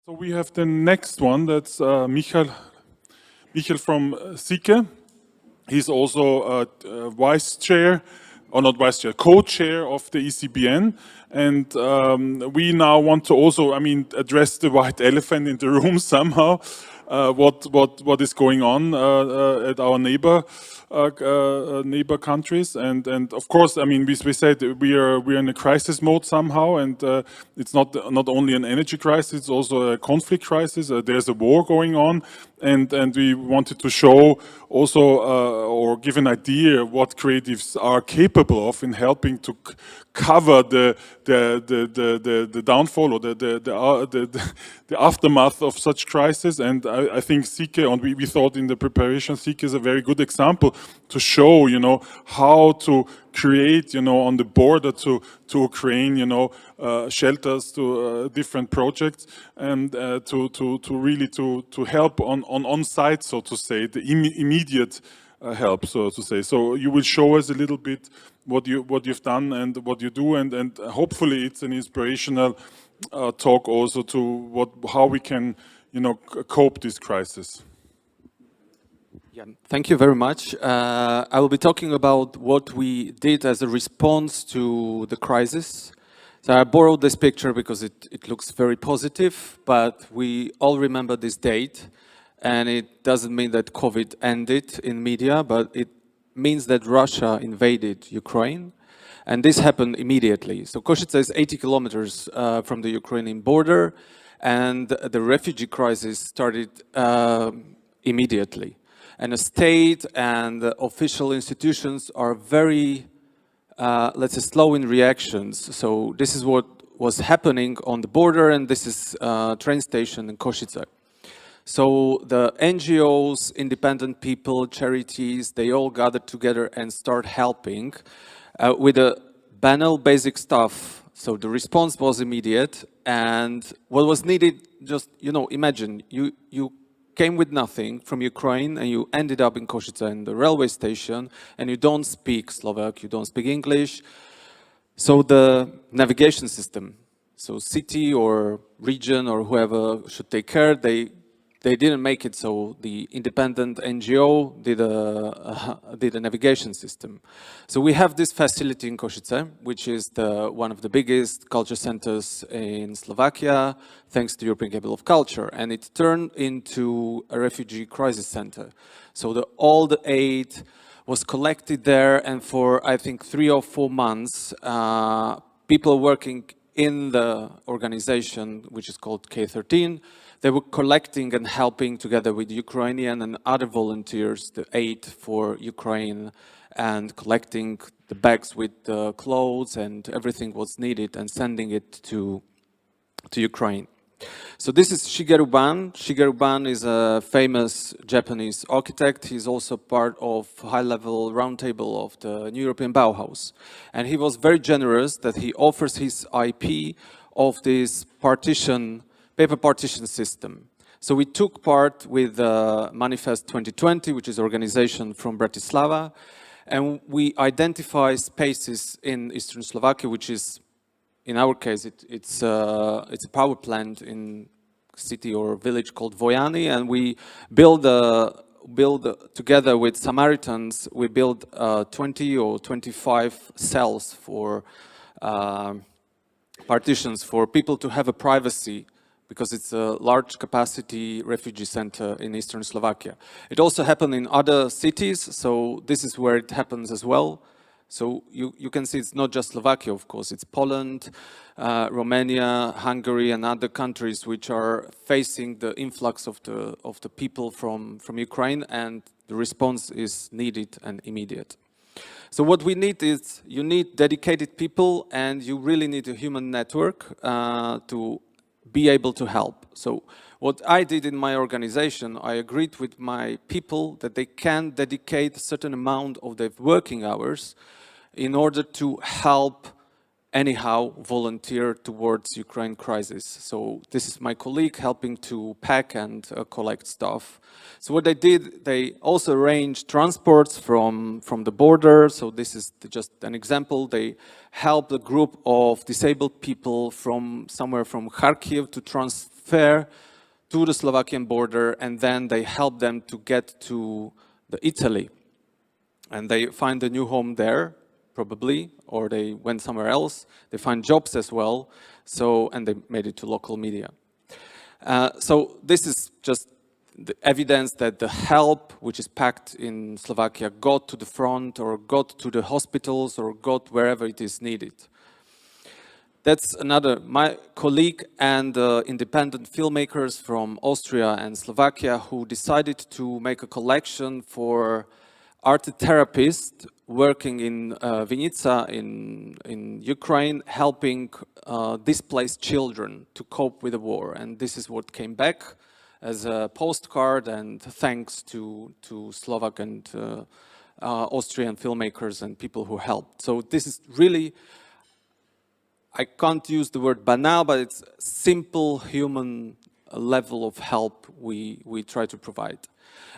So we have the next one, that's Michal from SIKE. He's also vice chair, or not vice chair, co-chair of the ECBN. And we now want to also, address the white elephant in the room somehow. What is going on at our neighbor countries, and of course, we said we are in a crisis mode somehow, and it's not only an energy crisis, it's also a conflict crisis. There's a war going on, and we wanted to show also or give an idea what creatives are capable of in helping to cover the downfall or the aftermath of such crisis. And I think SIKE, and we thought in the preparation, SIKE is a very good example to show, how to create, on the border to Ukraine, shelters to different projects, and to really to help on site, so to say, the immediate help, so to say. So you will show us a little bit what you've done and what you do, and hopefully it's an inspirational talk also to how we can cope this crisis. Yeah, thank you very much. I will be talking about what we did as a response to the crisis. So I borrowed this picture because it looks very positive, but we all remember this date, and it doesn't mean that COVID ended in media, but it means that Russia invaded Ukraine, and this happened immediately. So Košice is 80 kilometers from the Ukrainian border, and the refugee crisis started immediately. And the state and the official institutions are very, let's say, slow in reactions. So this is what was happening on the border, and this is a train station in Košice. So the NGOs, independent people, charities, they all gathered together and start helping with the banal basic stuff. So the response was immediate, and what was needed, just, imagine, you came with nothing from Ukraine and you ended up in Košice in the railway station, and you don't speak Slovak, you don't speak English. So the navigation system, so city or region or whoever should take care, they didn't make it, so the independent NGO did a navigation system. So we have this facility in Košice, which is one of the biggest culture centers in Slovakia, thanks to European Capital of Culture, and it turned into a refugee crisis center. So all the aid was collected there, and for, I think, 3 or 4 months, people working in the organization, which is called K13, they were collecting and helping together with Ukrainian and other volunteers the aid for Ukraine, and collecting the bags with the clothes and everything was needed and sending it to Ukraine. So this is Shigeru Ban. Shigeru Ban is a famous Japanese architect. He's also part of high-level roundtable of the New European Bauhaus. And he was very generous that he offers his IP of this paper partition system. So we took part with Manifest 2020, which is an organization from Bratislava, and we identify spaces in Eastern Slovakia, which is, in our case, it's a power plant in a city or village called Vojany, and we build together with Samaritans, we build 20 or 25 cells for partitions for people to have a privacy, because it's a large capacity refugee center in Eastern Slovakia. It also happened in other cities, so this is where it happens as well. So you can see it's not just Slovakia, of course, it's Poland, Romania, Hungary, and other countries which are facing the influx of the people from Ukraine, and the response is needed and immediate. So what we need is, you need dedicated people, and you really need a human network to be able to help. So what I did in my organization, I agreed with my people that they can dedicate a certain amount of their working hours in order to help anyhow volunteer towards Ukraine crisis. So this is my colleague helping to pack and collect stuff. So what they did, they also arranged transports from the border. So this is just an example. They helped a group of disabled people from somewhere from Kharkiv to fair to the Slovakian border, and then they help them to get to Italy. And they find a new home there, probably, or they went somewhere else. They find jobs as well, and they made it to local media. So this is just the evidence that the help which is packed in Slovakia got to the front, or got to the hospitals, or got wherever it is needed. That's another, my colleague and independent filmmakers from Austria and Slovakia who decided to make a collection for art therapists working in Vinica in Ukraine, helping displaced children to cope with the war. And this is what came back as a postcard, and thanks to Slovak and Austrian filmmakers and people who helped. So this is really, I can't use the word banal, but it's simple human level of help we try to provide.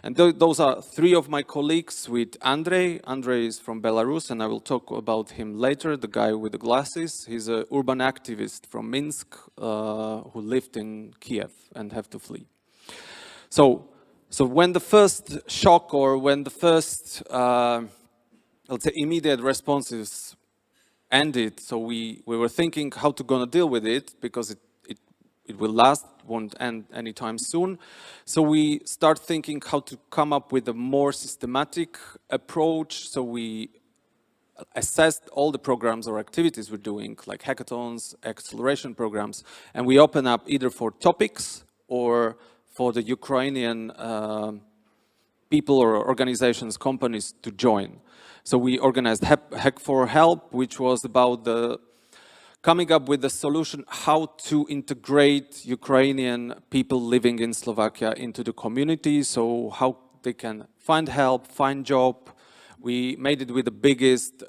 And those are three of my colleagues with Andrei. Andrei is from Belarus, and I will talk about him later, the guy with the glasses. He's an urban activist from Minsk who lived in Kiev and had to flee. So when the first shock, or when the first, let's say, immediate responses ended, so we were thinking how to gonna deal with it, because it will last, won't end anytime soon. So we start thinking how to come up with a more systematic approach. So we assessed all the programs or activities we're doing, like hackathons, acceleration programs, and we open up either for topics or for the Ukrainian people or organizations, companies to join. So we organized Hack for Help, which was about coming up with a solution how to integrate Ukrainian people living in Slovakia into the community, so how they can find help, find job. We made it with the biggest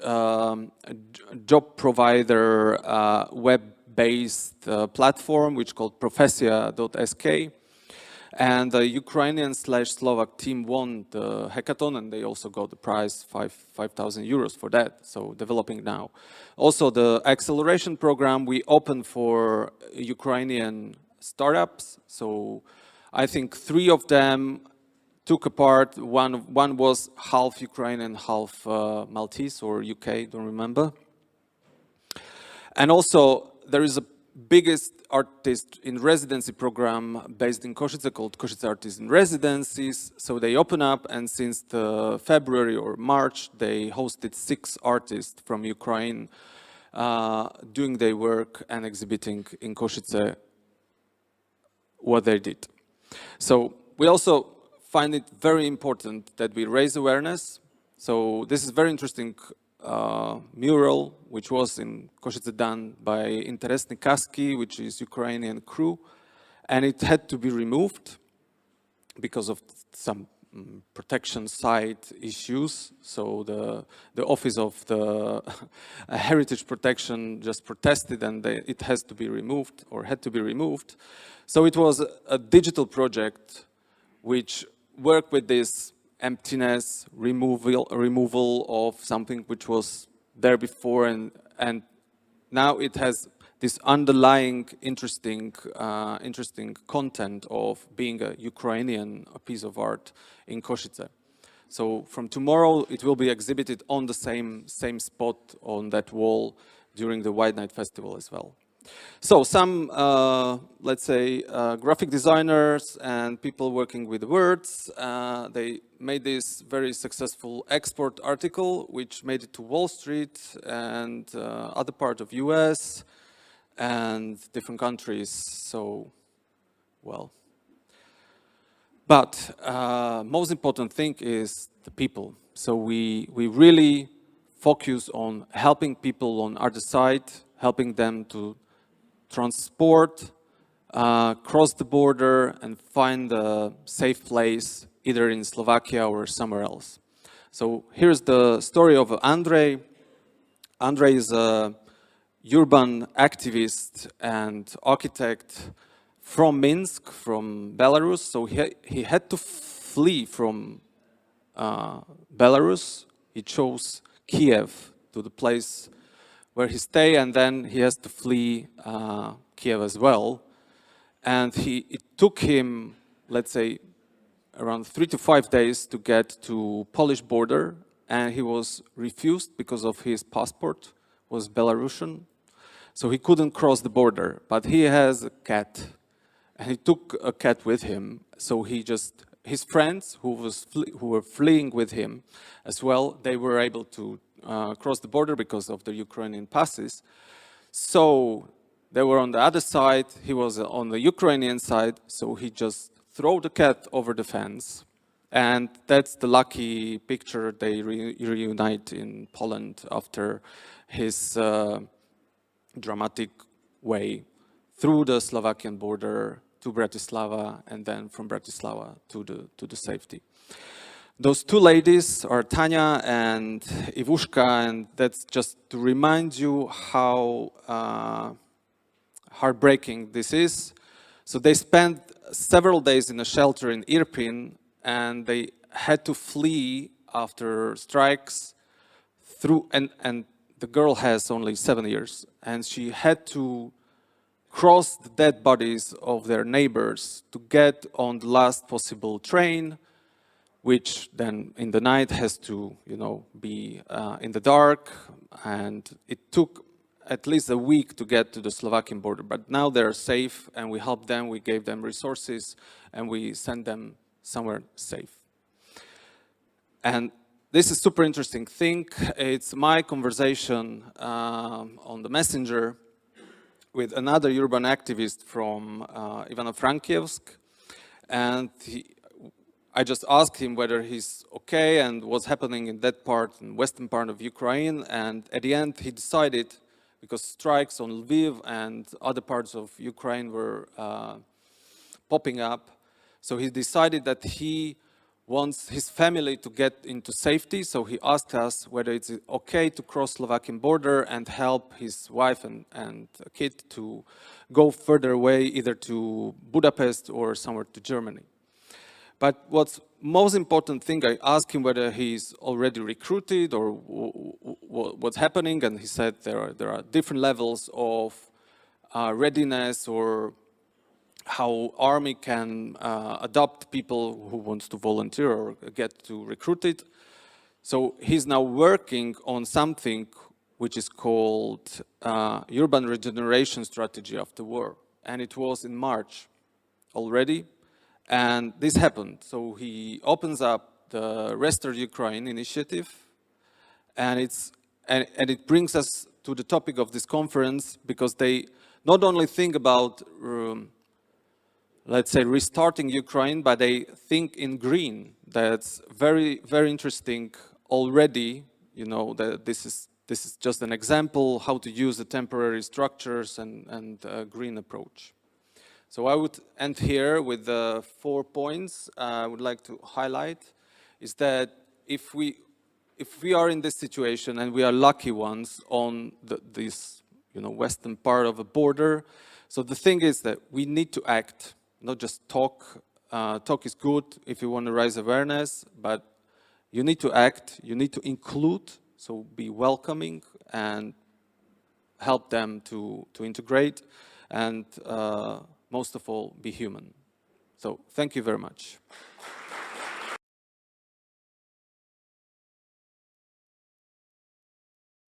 job provider web-based platform, which is called profesia.sk. And the Ukrainian/Slovak team won the hackathon, and they also got the prize, 5,000 euros for that, so developing now. Also, the acceleration program we opened for Ukrainian startups. So I think 3 of them took a part. One was half Ukrainian, half Maltese or UK, don't remember. And also, there is a biggest artist in residency program based in Košice called Košice Artists in Residencies. So they open up, and since the February or March, they hosted 6 artists from Ukraine doing their work and exhibiting in Košice what they did. So we also find it very important that we raise awareness. So this is very interesting mural, which was in Košice done by Interesny Kaski, which is Ukrainian crew, and it had to be removed because of some protection site issues. So the office of the heritage protection just protested, and it has to be removed, or had to be removed. So it was a digital project which worked with this emptiness, removal of something which was there before, and now it has this underlying interesting content of being a Ukrainian piece of art in Košice. So from tomorrow it will be exhibited on the same spot on that wall during the White Night Festival as well. So some, let's say, graphic designers and people working with words, they made this very successful export article, which made it to Wall Street and other part of US and different countries. So, well. But most important thing is the people. So we really focus on helping people on other side, helping them to transport, cross the border, and find a safe place either in Slovakia or somewhere else. So here's the story of Andrei. Andrei is a urban activist and architect from Minsk, from Belarus. So he had to flee from Belarus. He chose Kiev to the place where he stay, and then he has to flee Kiev as well. And it took him, let's say, around 3 to 5 days to get to Polish border, and he was refused because of his passport was Belarusian, so he couldn't cross the border. But he has a cat, and he took a cat with him. So his friends who were fleeing with him as well, they were able to cross the border because of the Ukrainian passes. So they were on the other side, he was on the Ukrainian side, so he just threw the cat over the fence. And that's the lucky picture. They reunite in Poland after his dramatic way through the Slovakian border to Bratislava, and then from Bratislava to the safety. Those two ladies are Tanya and Ivushka, and that's just to remind you how heartbreaking this is. So they spent several days in a shelter in Irpin, and they had to flee after strikes through, and the girl has only 7 years, and she had to cross the dead bodies of their neighbors to get on the last possible train, which then in the night has to, be in the dark, and it took at least a week to get to the Slovakian border. But now they're safe, and we helped them, we gave them resources, and we sent them somewhere safe. And this is super interesting thing. It's my conversation on the messenger with another urban activist from Ivano-Frankivsk, and I just asked him whether he's okay and what's happening in that part, in western part of Ukraine, and at the end he decided, because strikes on Lviv and other parts of Ukraine were popping up, so he decided that he wants his family to get into safety, so he asked us whether it's okay to cross Slovakian border and help his wife and a kid to go further away, either to Budapest or somewhere to Germany. But what's most important thing, I asked him whether he's already recruited or what's happening, and he said there are different levels of readiness, or how army can adopt people who wants to volunteer or get to recruited. So he's now working on something which is called urban regeneration strategy after war, and it was in March already. And this happened. So he opens up the Restore Ukraine initiative, and it brings us to the topic of this conference, because they not only think about let's say restarting Ukraine, but they think in green. That's very, very interesting already. That this is just an example how to use the temporary structures and green approach. So I would end here with the 4 points I would like to highlight. Is that if we are in this situation, and we are lucky ones on this western part of a border, so the thing is that we need to act, not just talk. Talk is good if you want to raise awareness, but you need to act, you need to include, so be welcoming and help them to integrate, and most of all, be human. So thank you very much.